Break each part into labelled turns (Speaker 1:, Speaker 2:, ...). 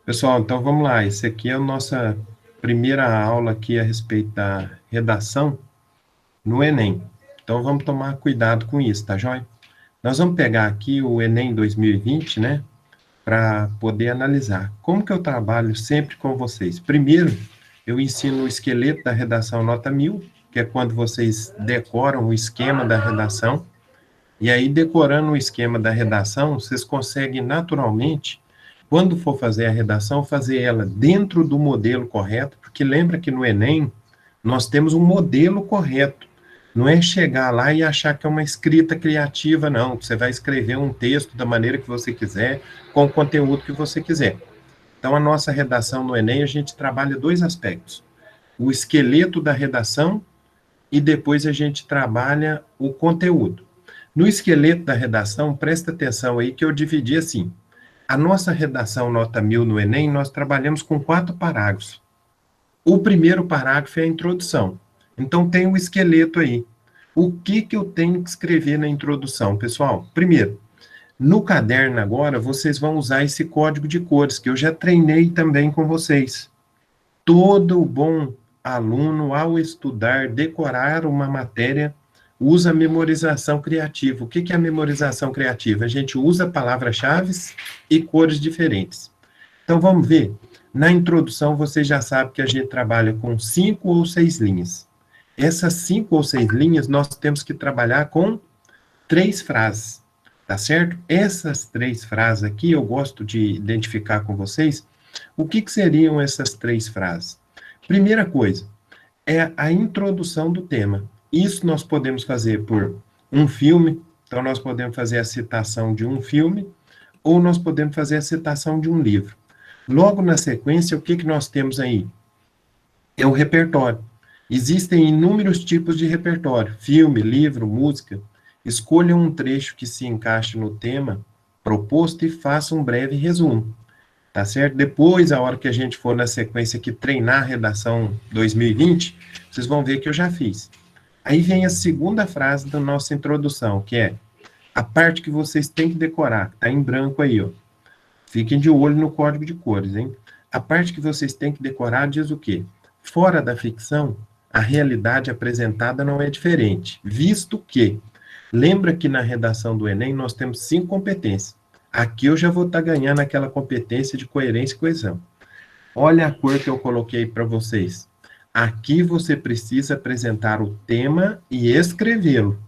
Speaker 1: Pessoal, então vamos lá. Esse aqui é a nossa primeira aula aqui a respeito da redação no Enem. Então vamos tomar cuidado com isso, tá joia? Nós vamos pegar aqui o Enem 2020, né, para poder analisar. Como que eu trabalho sempre com vocês? Primeiro, eu ensino o esqueleto da redação nota 1000, que é quando vocês decoram o esquema da redação. E aí, decorando o esquema da redação, vocês conseguem naturalmente, quando for fazer a redação, fazer ela dentro do modelo correto, porque lembra que no Enem nós temos um modelo correto. Não é chegar lá e achar que é uma escrita criativa, não. Você vai escrever um texto da maneira que você quiser, com o conteúdo que você quiser. Então, a nossa redação no Enem, a gente trabalha dois aspectos: o esqueleto da redação e depois a gente trabalha o conteúdo. No esqueleto da redação, presta atenção aí que eu dividi assim. A nossa redação nota 1000 no Enem, nós trabalhamos com 4 parágrafos. O primeiro parágrafo é a introdução. Então tem o esqueleto aí. O que eu tenho que escrever na introdução, pessoal? Primeiro, no caderno agora, vocês vão usar esse código de cores, que eu já treinei também com vocês. Todo bom aluno, ao estudar, decorar uma matéria, usa a memorização criativa. O que é a memorização criativa? A gente usa palavras-chave e cores diferentes. Então, vamos ver. Na introdução, você já sabe que a gente trabalha com 5 ou 6 linhas. Essas 5 ou 6 linhas, nós temos que trabalhar com 3 frases, tá certo? Essas 3 frases aqui, eu gosto de identificar com vocês o que seriam essas 3 frases. Primeira coisa, é a introdução do tema. Isso nós podemos fazer por um filme, então nós podemos fazer a citação de um filme, ou nós podemos fazer a citação de um livro. Logo na sequência, o que nós temos aí? É o repertório. Existem inúmeros tipos de repertório: filme, livro, música. Escolha um trecho que se encaixe no tema proposto e faça um breve resumo. Tá certo? Depois, a hora que a gente for na sequência aqui treinar a redação 2020, vocês vão ver que eu já fiz. Aí vem a segunda frase da nossa introdução, que é a parte que vocês têm que decorar, que tá em branco aí, ó. Fiquem de olho no código de cores, hein? A parte que vocês têm que decorar diz o quê? Fora da ficção, a realidade apresentada não é diferente, visto que, lembra que na redação do Enem nós temos 5 competências. Aqui eu já vou estar ganhando aquela competência de coerência e coesão. Olha a cor que eu coloquei para vocês. Aqui você precisa apresentar o tema e escrevê-lo,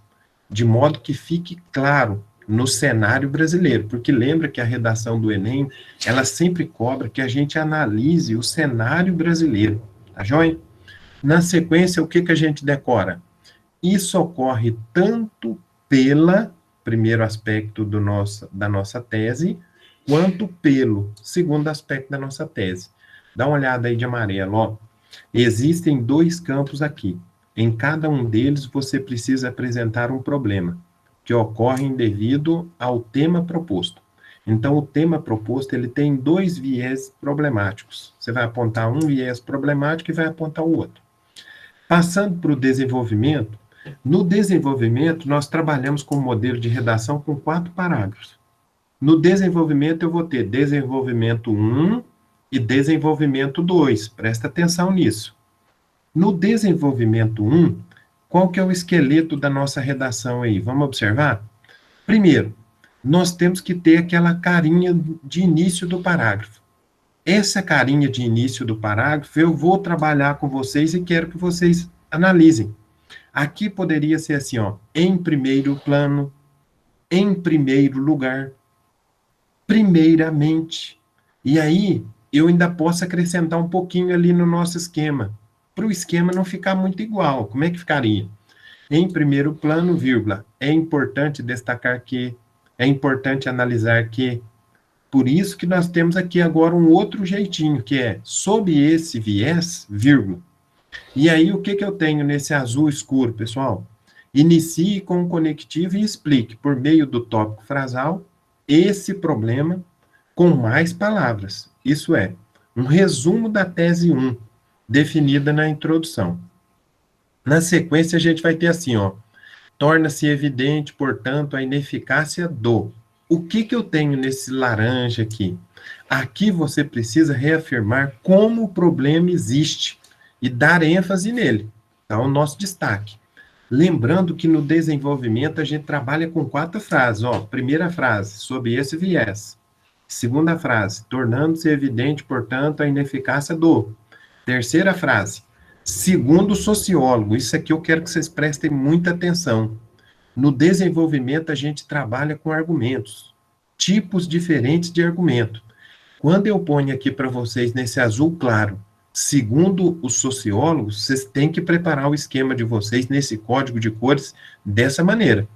Speaker 1: de modo que fique claro no cenário brasileiro, porque lembra que a redação do Enem, ela sempre cobra que a gente analise o cenário brasileiro, tá joia? Na sequência, o que a gente decora? Isso ocorre tanto pela primeiro aspecto da nossa tese, quanto pelo segundo aspecto da nossa tese. Dá uma olhada aí de amarelo, ó. Existem 2 campos aqui. Em cada um deles, você precisa apresentar um problema que ocorre devido ao tema proposto. Então, o tema proposto, ele tem 2 viés problemáticos. Você vai apontar um viés problemático e vai apontar o outro. Passando para o desenvolvimento, no desenvolvimento, nós trabalhamos com um modelo de redação com 4 parágrafos. No desenvolvimento, eu vou ter desenvolvimento 1 e desenvolvimento 2. Presta atenção nisso. No desenvolvimento 1, qual que é o esqueleto da nossa redação aí? Vamos observar? Primeiro, nós temos que ter aquela carinha de início do parágrafo. Essa carinha de início do parágrafo, eu vou trabalhar com vocês e quero que vocês analisem. Aqui poderia ser assim, ó, em primeiro plano, em primeiro lugar, primeiramente. E aí, eu ainda posso acrescentar um pouquinho ali no nosso esquema, para o esquema não ficar muito igual. Como é que ficaria? Em primeiro plano, vírgula, é importante destacar que, é importante analisar que, por isso que nós temos aqui agora um outro jeitinho, que é, sob esse viés, vírgula. E aí, o que eu tenho nesse azul escuro, pessoal? Inicie com o conectivo e explique, por meio do tópico frasal, esse problema com mais palavras. Isso é, um resumo da tese 1, definida na introdução. Na sequência, a gente vai ter assim, ó, torna-se evidente, portanto, a ineficácia do. O que eu tenho nesse laranja aqui? Aqui você precisa reafirmar como o problema existe e dar ênfase nele. Então, o nosso destaque. Lembrando que no desenvolvimento a gente trabalha com 4 frases. Ó, primeira frase, sob esse viés. Segunda frase, tornando-se evidente, portanto, a ineficácia do. Terceira frase, segundo o sociólogo. Isso aqui eu quero que vocês prestem muita atenção. No desenvolvimento a gente trabalha com argumentos, tipos diferentes de argumento. Quando eu ponho aqui para vocês nesse azul claro, segundo os sociólogos, vocês têm que preparar o esquema de vocês nesse código de cores dessa maneira.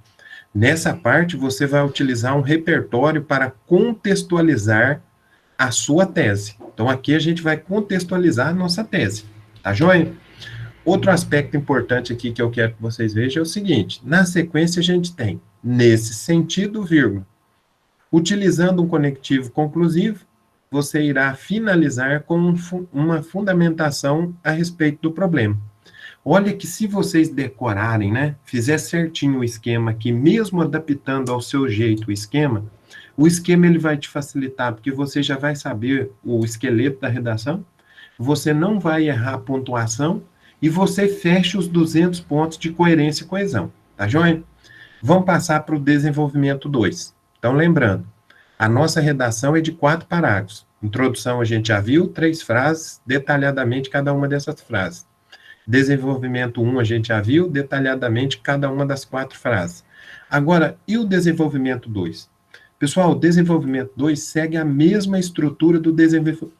Speaker 1: Nessa parte, você vai utilizar um repertório para contextualizar a sua tese. Então, aqui a gente vai contextualizar a nossa tese. Tá joia? Outro aspecto importante aqui que eu quero que vocês vejam é o seguinte. Na sequência, a gente tem, nesse sentido, vírgula. Utilizando um conectivo conclusivo, você irá finalizar com uma fundamentação a respeito do problema. Olha que se vocês decorarem, né, fizer certinho o esquema aqui, mesmo adaptando ao seu jeito o esquema ele vai te facilitar, porque você já vai saber o esqueleto da redação, você não vai errar a pontuação, e você fecha os 200 pontos de coerência e coesão, tá joia? Vamos passar para o desenvolvimento 2. Então, lembrando, a nossa redação é de 4 parágrafos. Introdução a gente já viu, 3 frases, detalhadamente cada uma dessas frases. Desenvolvimento 1 a gente já viu, detalhadamente cada uma das 4 frases. Agora, e o desenvolvimento 2? Pessoal, o desenvolvimento 2 segue a mesma estrutura do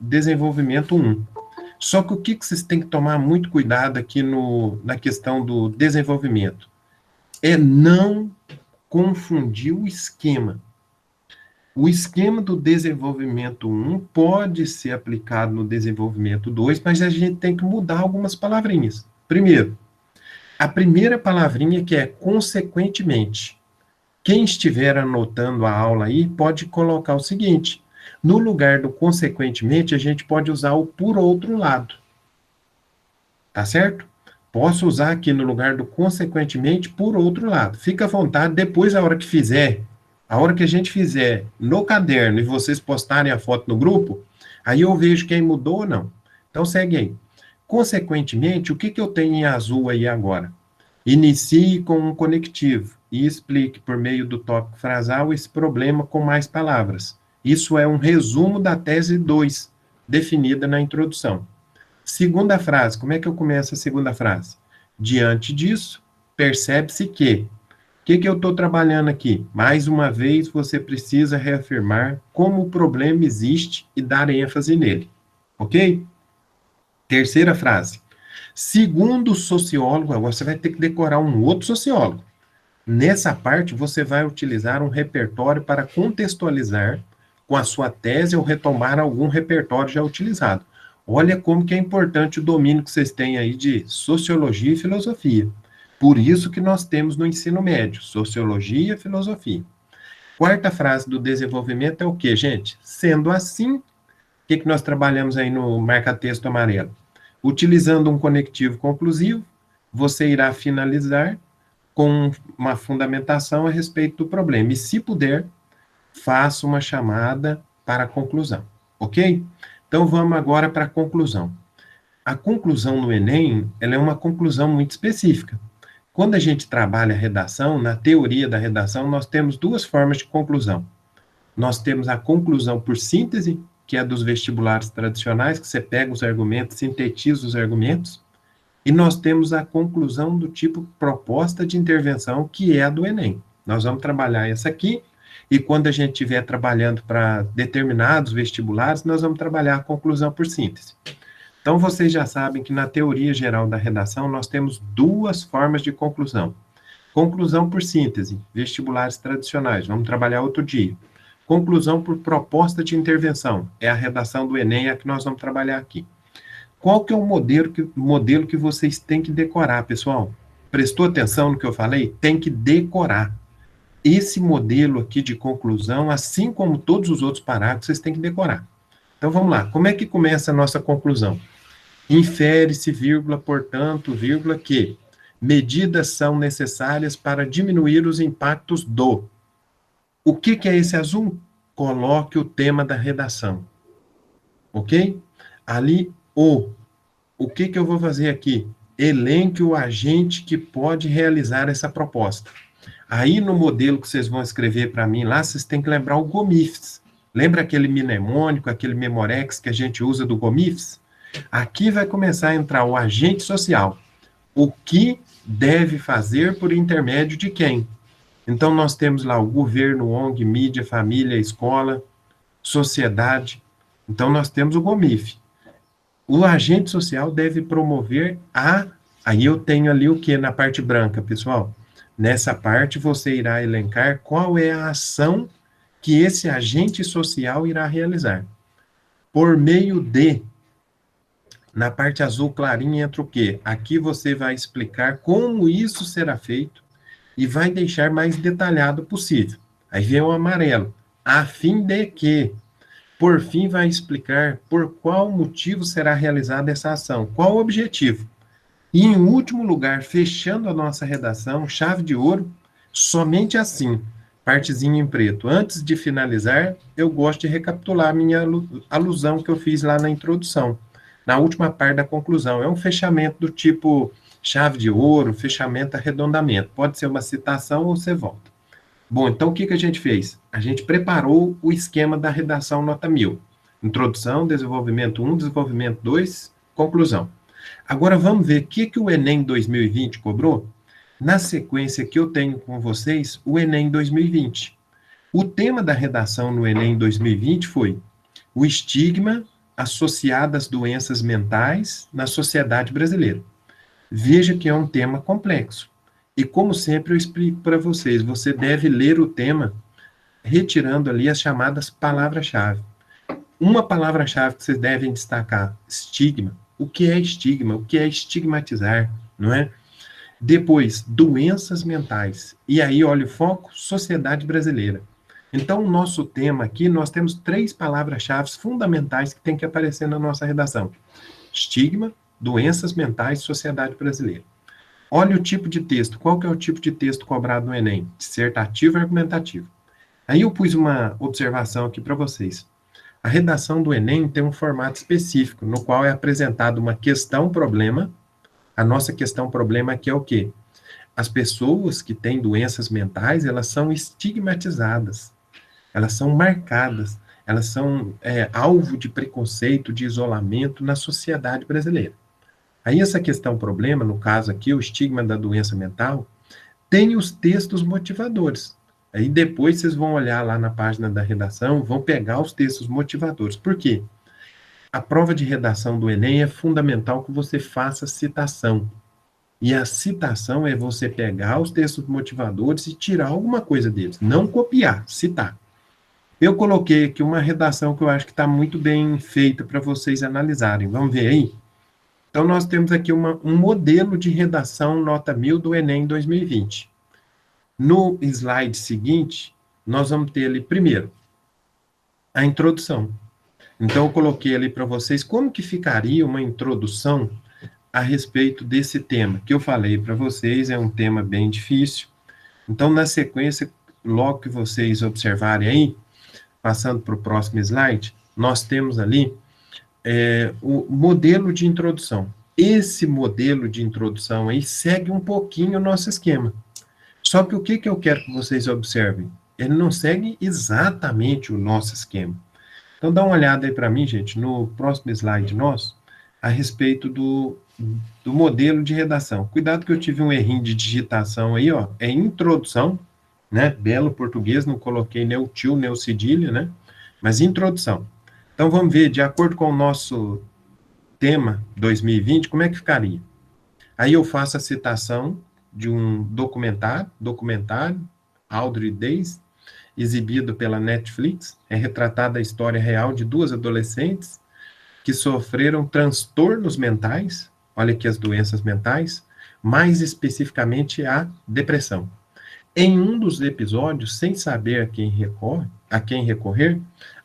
Speaker 1: desenvolvimento 1. Só que o que vocês têm que tomar muito cuidado aqui na questão do desenvolvimento? É não confundir o esquema. O esquema do desenvolvimento 1 pode ser aplicado no desenvolvimento 2, mas a gente tem que mudar algumas palavrinhas. Primeiro, a primeira palavrinha que é consequentemente. Quem estiver anotando a aula aí pode colocar o seguinte: no lugar do consequentemente, a gente pode usar o por outro lado. Tá certo? Posso usar aqui no lugar do consequentemente por outro lado. Fica à vontade, depois a hora que a gente fizer no caderno e vocês postarem a foto no grupo, aí eu vejo quem mudou ou não. Então segue aí. Consequentemente, o que eu tenho em azul aí agora? Inicie com um conectivo e explique por meio do tópico frasal esse problema com mais palavras. Isso é um resumo da tese 2, definida na introdução. Segunda frase, como é que eu começo a segunda frase? Diante disso, percebe-se que... O que eu estou trabalhando aqui? Mais uma vez, você precisa reafirmar como o problema existe e dar ênfase nele. Ok? Terceira frase. Segundo o sociólogo, agora você vai ter que decorar um outro sociólogo. Nessa parte, você vai utilizar um repertório para contextualizar com a sua tese ou retomar algum repertório já utilizado. Olha como que é importante o domínio que vocês têm aí de sociologia e filosofia. Por isso que nós temos no ensino médio, sociologia e filosofia. Quarta frase do desenvolvimento é o quê, gente? Sendo assim, o que nós trabalhamos aí no marca-texto amarelo? Utilizando um conectivo conclusivo, você irá finalizar com uma fundamentação a respeito do problema. E, se puder, faça uma chamada para a conclusão. Ok? Então, vamos agora para a conclusão. A conclusão no Enem, ela é uma conclusão muito específica. Quando a gente trabalha a redação, na teoria da redação, nós temos 2 formas de conclusão. Nós temos a conclusão por síntese, que é dos vestibulares tradicionais, que você pega os argumentos, sintetiza os argumentos, e nós temos a conclusão do tipo proposta de intervenção, que é a do Enem. Nós vamos trabalhar essa aqui, e quando a gente estiver trabalhando para determinados vestibulares, nós vamos trabalhar a conclusão por síntese. Então, vocês já sabem que na teoria geral da redação, nós temos 2 formas de conclusão. Conclusão por síntese, vestibulares tradicionais, vamos trabalhar outro dia. Conclusão por proposta de intervenção, é a redação do Enem, é a que nós vamos trabalhar aqui. Qual que é o modelo que vocês têm que decorar, pessoal? Prestou atenção no que eu falei? Tem que decorar. Esse modelo aqui de conclusão, assim como todos os outros parágrafos, vocês têm que decorar. Então, vamos lá. Como é que começa a nossa conclusão? Infere-se, vírgula, portanto, vírgula, que medidas são necessárias para diminuir os impactos do... O que é esse azul? coloque o tema da redação, ok? Ali, o que eu vou fazer aqui? Elenque o agente que pode realizar essa proposta. Aí, no modelo que vocês vão escrever para mim lá, vocês têm que lembrar o GOMIFS. Lembra aquele mnemônico, aquele Memorex que a gente usa do GOMIFS? Aqui vai começar a entrar o agente social. O que deve fazer por intermédio de quem? Então, nós temos lá o governo, ONG, mídia, família, escola, sociedade. Então, nós temos o GOMIF. O agente social deve promover a... Aí eu tenho ali o que na parte branca, pessoal? Nessa parte, você irá elencar qual é a ação que esse agente social irá realizar. Por meio de... Na parte azul clarinha entra o quê? Aqui você vai explicar como isso será feito e vai deixar mais detalhado possível. Aí vem o amarelo. A fim de que... Por fim, vai explicar por qual motivo será realizada essa ação, qual o objetivo. E, em último lugar, fechando a nossa redação, chave de ouro, somente assim, partezinha em preto. Antes de finalizar, eu gosto de recapitular a minha alusão que eu fiz lá na introdução, na última parte da conclusão. É um fechamento do tipo chave de ouro, fechamento, arredondamento. Pode ser uma citação ou você volta. Bom, então o que a gente fez? A gente preparou o esquema da redação nota 1000. Introdução, desenvolvimento 1, desenvolvimento 2, conclusão. Agora vamos ver o que o Enem 2020 cobrou? Na sequência que eu tenho com vocês, o Enem 2020. O tema da redação no Enem 2020 foi o estigma associado às doenças mentais na sociedade brasileira. Veja que é um tema complexo. E como sempre eu explico para vocês, você deve ler o tema retirando ali as chamadas palavras-chave. Uma palavra-chave que vocês devem destacar, estigma. O que é estigma? O que é estigmatizar, não é? Depois, doenças mentais. E aí, olha o foco, sociedade brasileira. Então, o nosso tema aqui, nós temos 3 palavras-chave fundamentais que tem que aparecer na nossa redação. Estigma, doenças mentais, sociedade brasileira. Olha o tipo de texto. Qual que é o tipo de texto cobrado no Enem? Dissertativo e argumentativo. Aí eu pus uma observação aqui para vocês. A redação do Enem tem um formato específico, no qual é apresentada uma questão-problema. A nossa questão-problema aqui é o quê? As pessoas que têm doenças mentais, elas são estigmatizadas, elas são marcadas, elas são alvo de preconceito, de isolamento na sociedade brasileira. Aí essa questão-problema, no caso aqui, o estigma da doença mental, tem os textos motivadores. Aí depois vocês vão olhar lá na página da redação, vão pegar os textos motivadores. Por quê? A prova de redação do Enem é fundamental que você faça citação. E a citação é você pegar os textos motivadores e tirar alguma coisa deles. Não copiar, citar. Eu coloquei aqui uma redação que eu acho que está muito bem feita para vocês analisarem. Vamos ver aí? Então, nós temos aqui um modelo de redação nota 1000 do Enem 2020. No slide seguinte, nós vamos ter ali, primeiro, a introdução. Então, eu coloquei ali para vocês como que ficaria uma introdução a respeito desse tema, que eu falei para vocês, é um tema bem difícil. Então, na sequência, logo que vocês observarem aí, passando para o próximo slide, nós temos ali o modelo de introdução. Esse modelo de introdução aí segue um pouquinho o nosso esquema. Só que o que eu quero que vocês observem? Ele não segue exatamente o nosso esquema. Então, dá uma olhada aí para mim, gente, no próximo slide nosso, a respeito do modelo de redação. Cuidado que eu tive um errinho de digitação aí, ó, é introdução, né, belo português, não coloquei nem o tio, nem o cedilha, né, mas introdução. Então, vamos ver, de acordo com o nosso tema 2020, como é que ficaria? Aí eu faço a citação de um documentário, Audrey Days, exibido pela Netflix, é retratada a história real de 2 adolescentes que sofreram transtornos mentais, olha aqui as doenças mentais, mais especificamente a depressão. Em um dos episódios, sem saber a quem recorrer,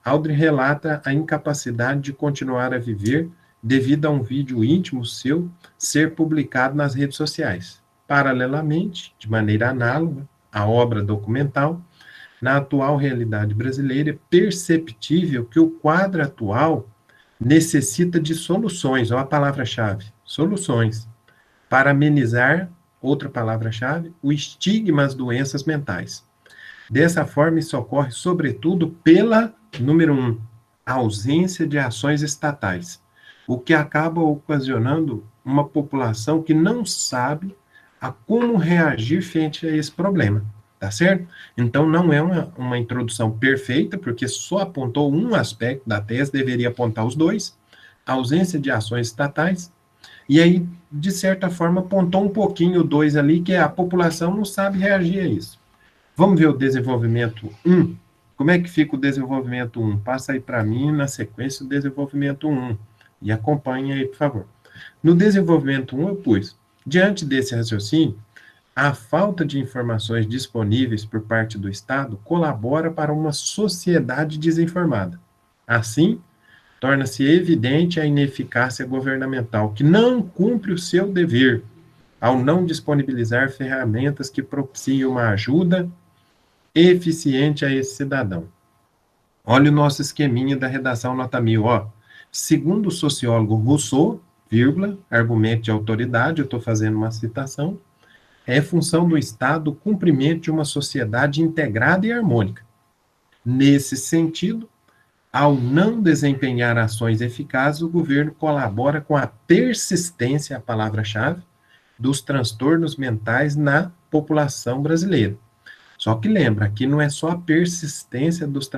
Speaker 1: Audrey relata a incapacidade de continuar a viver devido a um vídeo íntimo seu ser publicado nas redes sociais. Paralelamente, de maneira análoga à obra documental, na atual realidade brasileira, é perceptível que o quadro atual necessita de soluções, ó a palavra-chave, soluções, para amenizar, outra palavra-chave, o estigma às doenças mentais. Dessa forma, isso ocorre, sobretudo, pela, número um, ausência de ações estatais, o que acaba ocasionando uma população que não sabe a como reagir frente a esse problema, tá certo? Então, não é uma introdução perfeita, porque só apontou um aspecto da tese, deveria apontar os dois, a ausência de ações estatais, e aí, de certa forma, apontou um pouquinho o dois ali, que é a população não sabe reagir a isso. Vamos ver o desenvolvimento um. Como é que fica o desenvolvimento um? Passa aí para mim, na sequência, o desenvolvimento um. E acompanhe aí, por favor. No desenvolvimento um, eu pus, diante desse raciocínio, a falta de informações disponíveis por parte do Estado colabora para uma sociedade desinformada. Assim, torna-se evidente a ineficácia governamental, que não cumpre o seu dever ao não disponibilizar ferramentas que propiciem uma ajuda eficiente a esse cidadão. Olha o nosso esqueminha da redação nota 1000, ó. Segundo o sociólogo Rousseau, vírgula, argumento de autoridade, eu estou fazendo uma citação, é função do Estado o cumprimento de uma sociedade integrada e harmônica. Nesse sentido, ao não desempenhar ações eficazes, o governo colabora com a persistência, a palavra-chave, dos transtornos mentais na população brasileira. Só que lembra, aqui não é só a persistência dos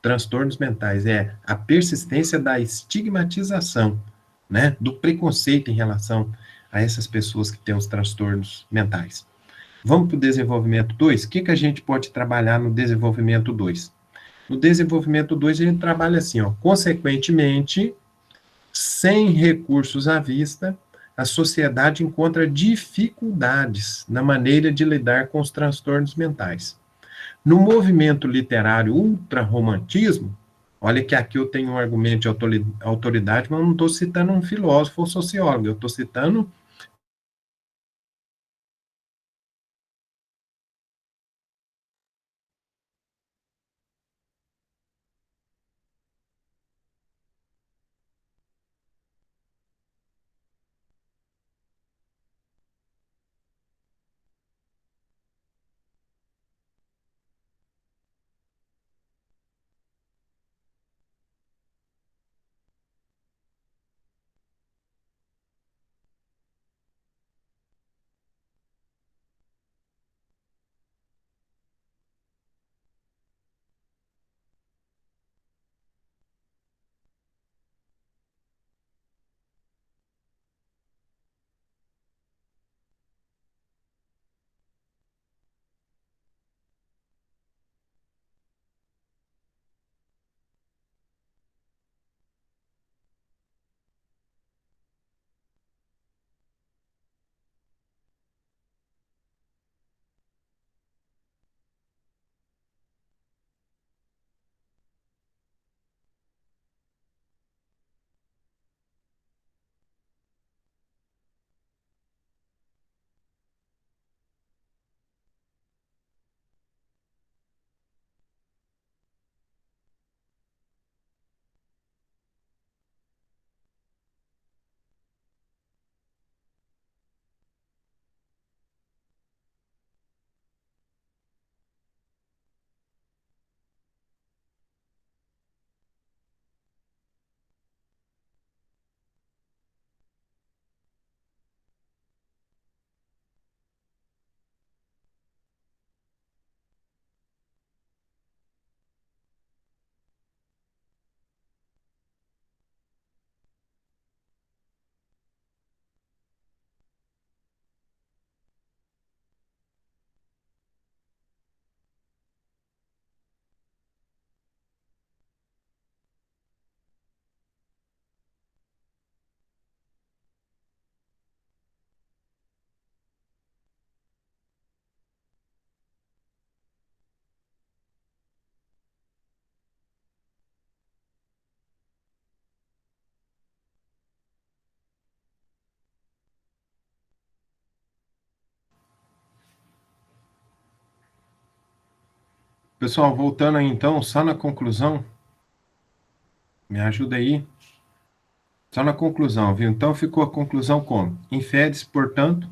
Speaker 1: transtornos mentais, é a persistência da estigmatização, né, do preconceito em relação a essas pessoas que têm os transtornos mentais. Vamos para o desenvolvimento 2? O que, que a gente pode trabalhar no desenvolvimento 2? No desenvolvimento 2 a gente trabalha assim, ó, consequentemente, sem recursos à vista, a sociedade encontra dificuldades na maneira de lidar com os transtornos mentais. No movimento literário ultrarromantismo, olha que aqui eu tenho um argumento de autoridade, mas eu não estou citando um filósofo ou sociólogo, eu estou citando. Pessoal, voltando aí então, só na conclusão, me ajuda aí. Só na conclusão, viu? Então ficou a conclusão como? Infere-se, portanto,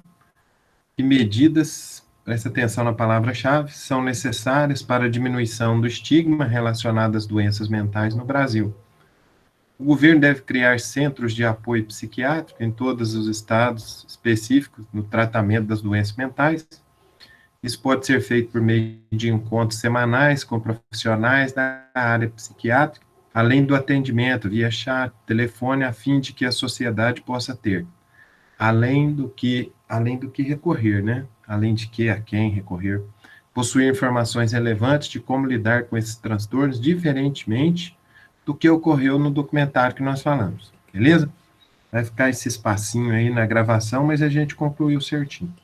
Speaker 1: que medidas, presta atenção na palavra-chave, são necessárias para a diminuição do estigma relacionado às doenças mentais no Brasil. O governo deve criar centros de apoio psiquiátrico em todos os estados específicos no tratamento das doenças mentais. Isso pode ser feito por meio de encontros semanais com profissionais da área psiquiátrica, além do atendimento via chat, telefone, a fim de que a sociedade possa ter, além do que recorrer, né? Além de que a quem recorrer, possuir informações relevantes de como lidar com esses transtornos, diferentemente do que ocorreu no documentário que nós falamos, beleza? Vai ficar esse espacinho aí na gravação, mas a gente concluiu certinho.